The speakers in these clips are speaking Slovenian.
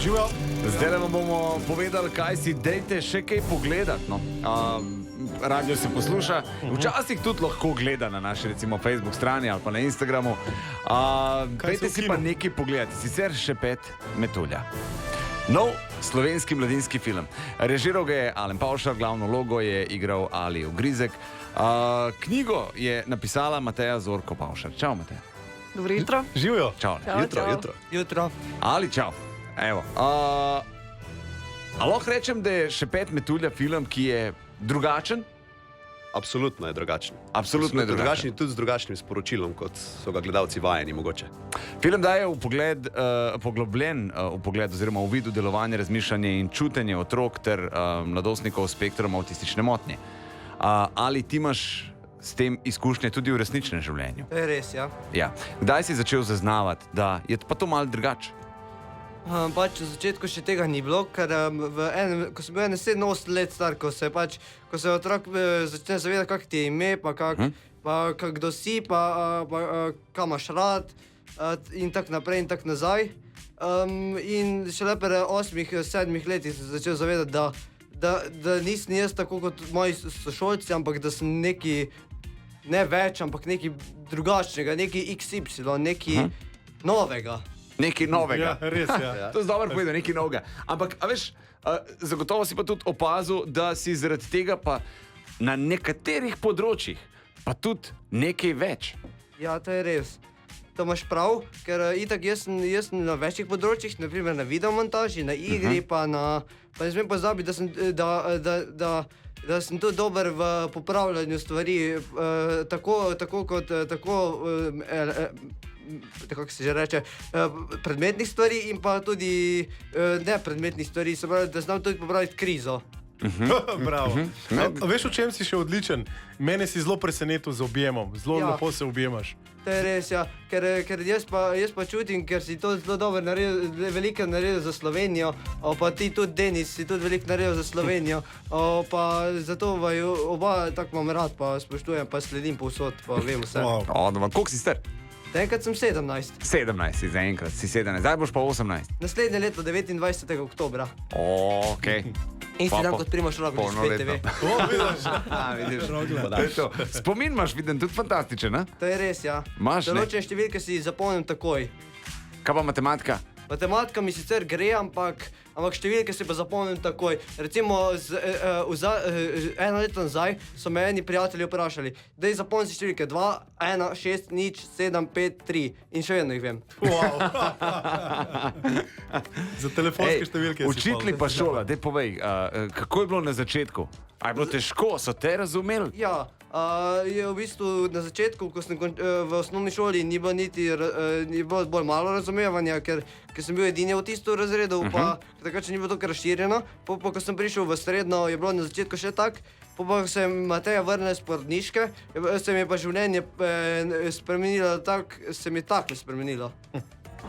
Živijo. Zdaj vam bomo povedali, kaj si dejte še kaj pogledati. No. Radio se posluša, včasih tudi lahko gleda na naši recimo Facebook strani ali pa na Instagramu. Dajte si pa nekaj pogledati, sicer Šepet metulja. Nov slovenski mladinski film. Režiral ga je Alen Pavšar, glavno vlogo je igral Ali Ogrizek. Knjigo je napisala Mateja Zorko Pavšar. Čau, Mateja. Dobro jutro. Živijo. Čau. Jutro. Ali čau. Evo. A lahko rečem, da je Šepet metulja film, ki je drugačen? Absolutno je drugačen. Absolutno je drugačen. Tudi z drugačnim sporočilom, kot so ga gledalci vajeni mogoče. Film daje poglobljen vpogled oziroma uvid v delovanje, razmišljanje in čutenje otrok ter mladostnikov s spektrom avtistične motnje. Ali ti imaš s tem izkušnje tudi v resničnem življenju? To je res, ja. Ja. Kdaj si začel zaznavati, da je pa to malo drugače? Pač v začetku še tega ni bilo, ker ko sem bil 7-8 let star, ko se otrok začne zavedati, kak ti je ime, pa kdo si, pa kam imaš rad, in tako naprej in tako nazaj. In šele pri 8-7 letih sem začel zavedati, da nisem jaz tako kot moji sošolci, ampak da sem neki, ne več, ampak neki drugačnega, neki XY, neki novega. Nekaj novega. Ja, res, ja. To je dobro povedal, nekaj novega. Ampak, a veš, zagotovo si pa tudi opazil, da si zaradi tega pa na nekaterih področjih pa tudi nekaj več. Ja, to je res. To imaš prav, ker itak jaz sem na večjih področjih, naprimer na videomontaži, na igri, pa ne smem pozabiti, da sem tudi dober v popravljanju stvari, tako kako se že reče, predmetnih stvari in pa tudi nepredmetnih stvari, se pravi, da znam tudi popraviti krizo. Bravo. Veš, v čem si še odličen? Mene si zelo presenetil z objemom, zelo lepo se objemaš. To je res, ja, ker jaz pa čutim, ker si to zelo dobro naredil, veliko naredil za Slovenijo, pa ti tudi, Denis, si tudi veliko naredil za Slovenijo, pa zato vaju oba tako imam rad, pa spoštujem, pa sledim povsod, pa vem vse. Koliko si star? Enkrat sem 17. 17 si zaenkrat, si 17, zdaj boš pa 18. Naslednje leto, 29. oktobra. Okej. In si dan kot Primož Roglič, spet TV. Vidiš. Spomin imaš, vidim, tudi fantastičen, ne? To je res, ja. Določene številke si zapomnim takoj. Kaj pa matematika? Matematika mi sicer gre, ampak številke si pa zapomnim takoj. Recimo, eno leto nazaj so me eni prijatelji vprašali, daj zapomni si številke 2, 1, 6, 0, 7, 5, 3 in še vedno jih vem. Za telefonske številke si učitelji pa šola, daj povej, kako je bilo na začetku? A je bilo težko, so te razumeli? Ja, je v bistvu na začetku, ko sem v osnovni šoli, ni bilo bolj malo razumevanja, ker sem bil edini avtist v razredu, pa takrat še ni bilo tako razširjeno. Ko sem prišel v srednjo, je bilo na začetku še tak, pa se Mateja vrne iz porodniške, se mi je pa življenje spremenilo spremenilo.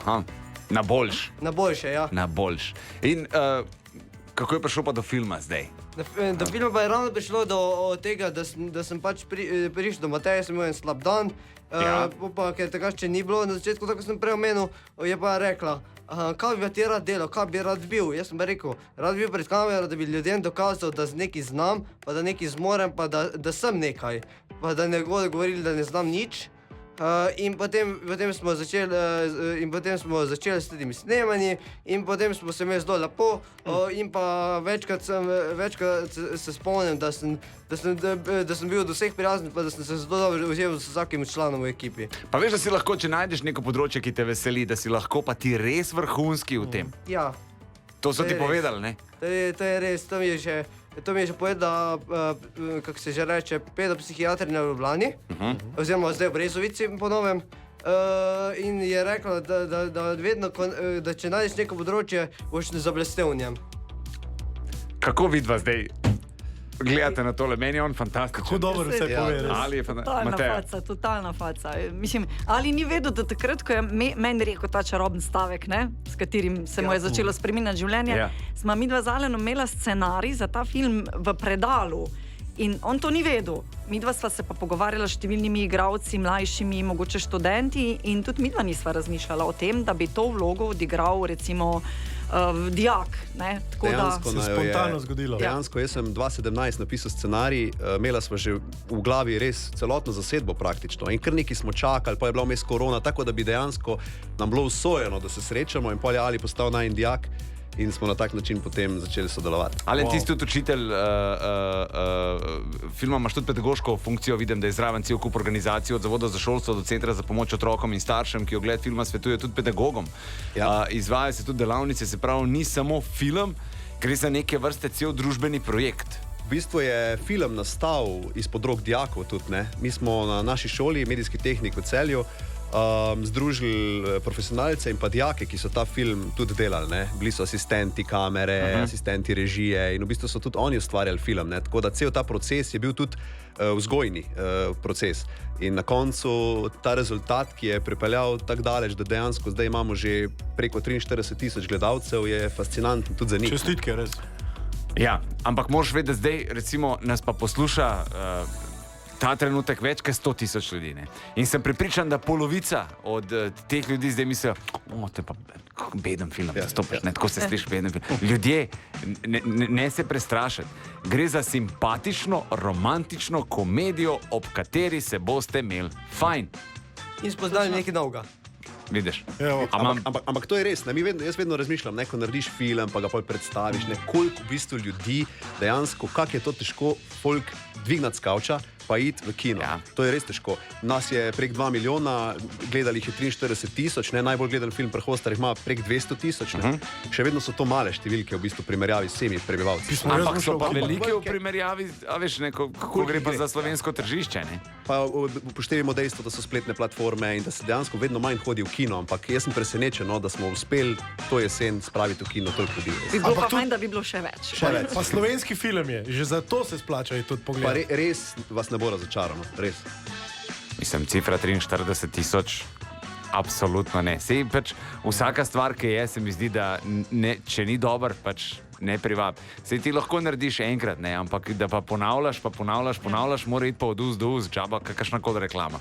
Aha, na boljš. Na boljše, ja. Na boljš. In kako je prišlo pa do filma zdaj? Do filma pa je ravno prišlo do tega, da sem pač prišel do Mateje, sem imel en slab dan, pa ker takrat še ni bilo na začetku, tako sem prej omenil, je pa rekla, kaj bi ti rad delal, kaj bi rad bil? Jaz sem pa rekel, rad bi bil pred kamero, da bi ljudem dokazal, da nekaj znam, pa da nekaj zmorem, pa da sem nekaj, pa da ne bodo govorili, da ne znam nič. In potem smo začeli s temi snemanji in potem smo se imeli zelo lepo in pa večkrat se spomnim, da sem bil do vseh prijazen, pa da sem se zelo dobro vzel z vsakim članom v ekipi. Pa veš, da si lahko, če najdeš neko področje, ki te veseli, da si lahko pa ti res vrhunski v tem. Ja. To so ti povedali, ne? To je res, to mi je že povedala, kako se že reče, pedopsihiatrinja v Ljubljani, oziroma zdaj v Brezovici po novem. In je rekla, da če najdeš neko področje, boš zablestel v njem. Kako vidva zdaj gledate na tole? Meni je on fantastičen. Kako dobro vse pove. Ali je fantastičen? Totalna faca. Mislim, Ali ni vedel, da takrat, ko je meni rekel ta čaroben stavek, s katerim se mu je začelo spreminjati življenje, sva midva z Alenom imela scenarij za ta film v predalu. In on to ni vedel. Midva sva se pa pogovarjala s številnimi igralci, mlajšimi, mogoče študenti in tudi midva nisva razmišljala o tem, da bi to vlogo odigral recimo dijak. Ne? Tako Dejansko Se naj je jo spontano zgodilo. Dejansko, jaz sem 2017 napisal scenarij, imela sva že v glavi res celotno zasedbo praktično in kar nekaj smo čakali, pa je bila vmes korona, tako da bi dejansko nam bilo usojeno, da se srečamo in pol je Ali postal najin dijak in smo na tak način potem začeli sodelovati. Ali Wow. ti si tudi učitelj filma, imaš tudi pedagoško funkcijo, vidim, da je zraven cel kup organizacij, od Zavoda za šolstvo do Centra za pomoč otrokom in staršem, ki ogled filma svetuje tudi pedagogom. Ja. Izvajajo se tudi delavnice, se pravi, ni samo film, gre za neke vrste cel družbeni projekt. V bistvu je film nastal izpod rok dijakov tudi, ne. Mi smo na naši šoli, medijski tehnik v Celju, združili profesionalce in pa dijake, ki so ta film tudi delali. Ne. Bili so asistenti kamere, asistenti režije in v bistvu so tudi oni ustvarjali film. Ne. Tako da cel ta proces je bil tudi vzgojni proces. In na koncu ta rezultat, ki je pripeljal tako daleč, da dejansko zdaj imamo že preko 43.000 gledalcev, je fascinanten tudi za njih. Čestitke, res. Ja, ampak moraš vedeti, da zdaj recimo nas pa posluša ta trenutek več kot 100.000 ljudi. Ne? In sem prepričan, da polovica od teh ljudi zdaj misli, to je pa beden film, da stopiš, ne, tako se sliši beden film. Ljudje, ne se prestrašiti. Gre za simpatično, romantično komedijo, ob kateri se boste imeli fajn. In spoznali nekaj novega. Vidiš? Evo. Ampak to je res. Ne? Jaz vedno razmišljam, ne, ko narediš film, pa ga pol predstaviš, ne, koliko v bistvu ljudi dejansko, kako je to težko folk dvignati s kavča, pa iti v kino. Ja. To je res težko. Nas je prek 2 milijona, gledali jih je 43.000, ne, najbolj gledan film pri Hostarjih ima prek 200.000. Še vedno so to male številke v bistvu primerjavi s vsemi prebivalci. Smo jaz Ampak so pa mušal- velike v primerjavi, a veš, kako gre pa za slovensko tržišče, ne? Pa upoštevimo dejstvo, da so spletne platforme in da se dejansko vedno manj hodi v kino, ampak jaz sem presenečen, no, da smo uspeli to jesen spraviti v kino toliko ljudi. Bi bilo Ampak pa fajn, da bi bilo še več. Še več. Pa slovenski film je, že zato se splača je tudi Pa pogledati. res vas ne bo razočarano, res. Mislim, cifra 43.000, absolutno ne. Sej pač vsaka stvar, ki je, se mi zdi, da ne, če ni dober, pač ne privab. Sej ti lahko narediš enkrat, ne, ampak da pa ponavljaš, mora iti pa od uz do uz, džaba, kakršna koli reklama.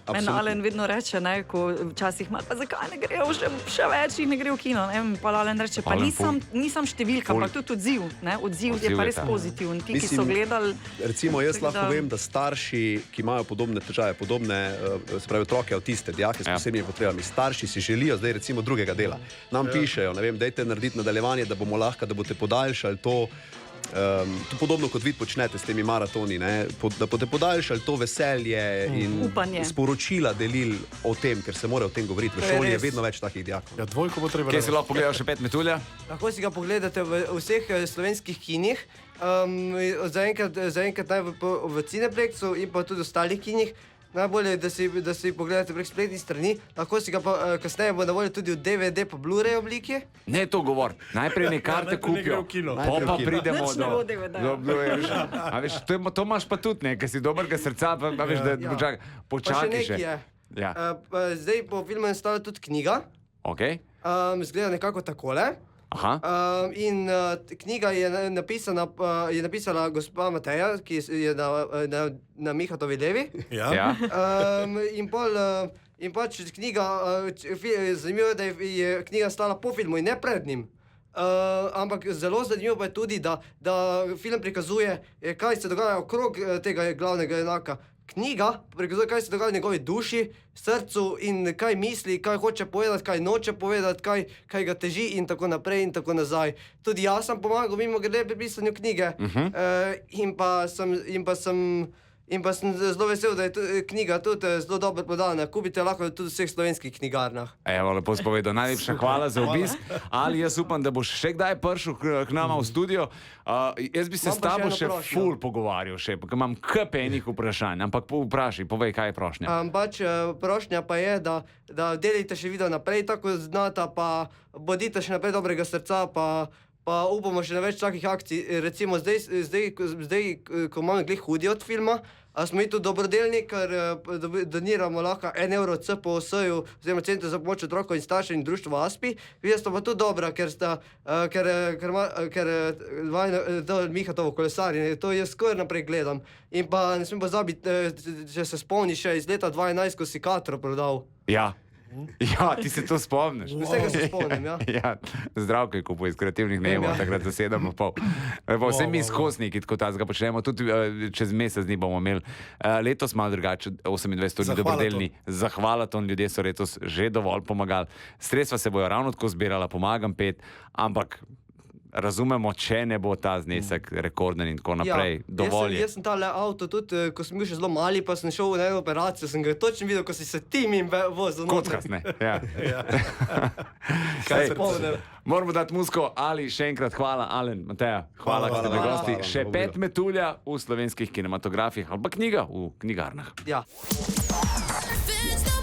Meni Alen vedno reče, ne, ko včasih ima, pa zakaj ne grejo še več in ne grejo v kino. Ne? Pa Alen reče, pa Alen nisem številka, ampak tudi odziv. Ne? Odziv je pa res ta. pozitiven. Ti, ki Mislim, so gledali. Recimo, jaz tako lahko vem, da starši, ki imajo podobne težave, podobne, se pravi, otroke, avtiste, dijake s Ja. posebnimi potrebami, starši si želijo zdaj recimo drugega dela. Nam pišejo, ne vem, dajte narediti nadaljevanje, da bomo lahko, da boste podaljšali to. To podobno kot vi počnete s temi maratoni, ne? Da boste podaljšali to veselje in Upanje. sporočila delili o tem, ker se mora o tem govoriti. V To je šoli je res. vedno več takih dijakov. Ja, dvojko bo treba Kje si narediti. lahko pogledal še 5 metulja? Lahko si ga pogledate v vseh slovenskih kinih, zaenkrat naj v Cineplexu in pa tudi v ostalih kinih. Najbolje je, da si pogledate prek spletnih strani, lahko si ga pa kasneje bo na voljo tudi v DVD pa Blu-ray obliki. Ne to govor. Najprej ne karte najprej ne gre kupijo, v kino. pa Najprej v kino. pridemo Nič ne bo do DVD-ja. Blu-raya. A veš, to imaš pa tudi, ne, ker si dobrega srca, pa veš, da Ja. počakaj, Pa še počakaj nekaj še. je. Ja, Zdaj po filmu je nastala tudi knjiga, ok. izgleda nekako takole. Aha. Knjiga je napisala gospa Mateja, ki je na Mihatovi levi. Ja. Ja. In pač knjiga, zanimivo je, da je knjiga stala po filmu in ne pred njim. Ampak zelo zanimivo pa je tudi, da film prikazuje, kaj se dogaja okrog tega glavnega junaka. Knjiga prikazuje, kaj se dogaja v njegovi duši, srcu in kaj misli, kaj hoče povedati, kaj noče povedati, kaj ga teži in tako naprej in tako nazaj. Tudi jaz sem pomagal mimo grede pri pisanju knjige in pa sem zelo vesel, da je knjiga tudi zelo dobro podana. Kupite lahko tudi v vseh slovenskih knjigarnah. Evo, lepo spovedal. Najlepša hvala za obisk. Ali jaz upam, da boš še kdaj prišel k nama v studio. Jaz bi se Imam s pa tabo še še eno prošnjo. ful pogovarjal, še, ker imam kup enih vprašanj. Ampak vprašaj, povej, kaj je prošnja. Prošnja pa je, da delite še video naprej, tako znata, pa bodite še naprej dobrega srca, pa upamo še na več takih akcij. Recimo zdaj ko imamo glih hudi od filma, smo mi tu dobrodelni, ker doniramo lahko 1 evro CPOS-ju, oziroma Centru za pomoč otrokom in staršem in društvu ASPI. Vi ste pa tu dobra, ker to Mihatovo kolesarjenje, to jaz skoraj naprej gledam. In pa ne smem pozabiti, če se spomniš še iz leta 2011, ko si Katro prodal. Ja. Ja, ti se to spomniš. Vsega se spomnim, ja. Ja, Zdravko je kupil iz kreativnih najemov, takrat za 7,5. Vse mi skozniki, tako tazga počnemo, tudi čez mesec dni bomo imeli. Letos malo drugače, 28 uri dobrodelni. Zahvala ton, ljudje so letos že dovolj pomagali. Sredstva se bojo ravno tako zbirala, pomagam 5, ampak razumemo, če ne bo ta znesek rekorden in tako naprej. Dovolj je. Jaz sem tale avto tudi, ko sem bil še zelo mali, pa sem šel na eno operacijo, sem ga točno videl, ko si se ti in vozil. Kockas, ne. Ja. Kaj se spomnim? Moramo dati muziko. Ali še enkrat hvala, Alen, Mateja. Hvala, da ste bili gosti. Še 5 metulja v slovenskih kinematografih ali pa knjiga v knjigarnah. Ja. It's